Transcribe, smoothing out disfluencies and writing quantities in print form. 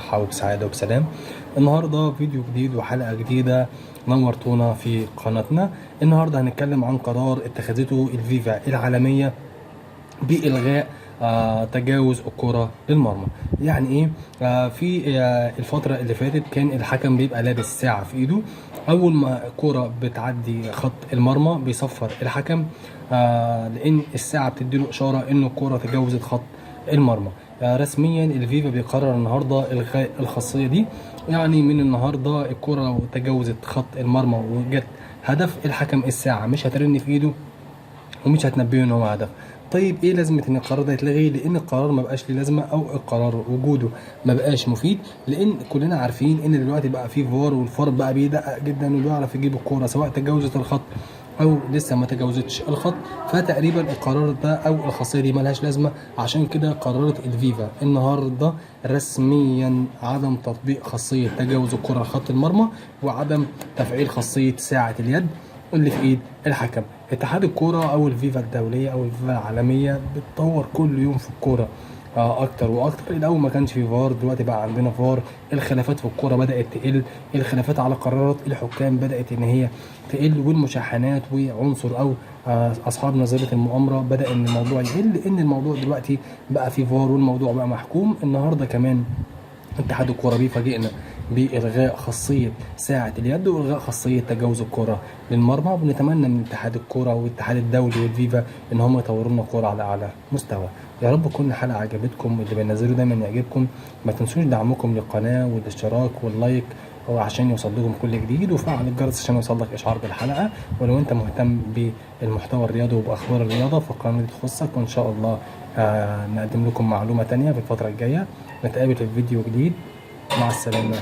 بصحة وبسعادة وبسلام. النهاردة فيديو جديد وحلقة جديدة، نورتونا في قناتنا. النهاردة هنتكلم عن قرار اتخذته الفيفا العالمية بإلغاء تجاوز الكرة للمرمى. يعني ايه؟ في الفترة اللي فاتت كان الحكم بيبقى لابس ساعة في ايده، اول ما الكرة بتعدي خط المرمى بيصفر الحكم لان الساعة بتديله اشارة ان الكرة تجاوزت خط المرمى. رسميا الفيفا بيقرر النهارده الغاء الخاصية دي. يعني من النهارده الكرة لو تجاوزت خط المرمى وجت هدف، الحكم الساعة مش هترن في ايده ومش هتنبيه ان هو هدف. طيب ايه لازمه ان القرار ده يتلغي؟ لان القرار ما بقاش ليه لازمه، او القرار وجوده ما بقاش مفيد، لان كلنا عارفين ان دلوقتي بقى في فار، والفار بقى بيدقق جدا وبيعرف يجيب الكوره سواء تجاوزت الخط او لسه ما تجاوزتش الخط. فتقريبا القرار ده او الخاصيه دي ملهاش لازمه. عشان كده قررت الفيفا النهارده رسميا عدم تطبيق خاصيه تجاوز الكره لخط المرمى، وعدم تفعيل خاصيه ساعه اليد اللي في ايد الحكم. اتحاد الكوره او الفيفا الدوليه او الفيفا العالميه بتطور كل يوم في الكوره اكتر واكتر. الاول ما كانش في فار، دلوقتي بقى عندنا فار. الخلافات في الكوره بدات تقل، الخلافات على قرارات الحكام بدات ان هي تقل، والمشاحنات وعنصر او اصحاب نظريه المؤامره بدا ان الموضوع يقل، لان الموضوع دلوقتي بقى في فار والموضوع بقى محكوم. النهارده كمان اتحاد الكوره بيفاجئنا بإلغاء خاصية ساعة اليد وإلغاء خاصية تجاوز الكرة للمرمى. وبنتمنى من اتحاد الكرة والاتحاد الدولي والفيفا إن هم يطوروا لنا الكرة على أعلى مستوى. يا رب تكون الحلقة عجبتكم، اللي بنزله دايما يعجبكم. ما تنسوش دعمكم للقناة والاشتراك واللايك عشان يوصل لكم كل جديد، وفعل الجرس عشان يوصل لك إشعار بالحلقة. ولو أنت مهتم بالمحتوى الرياضي وبأخبار الرياضة فالقناة دي تخصك، وإن شاء الله نقدم لكم معلومة تانية في الفترة الجاية. نتقابل في فيديو جديد، مع السلامة.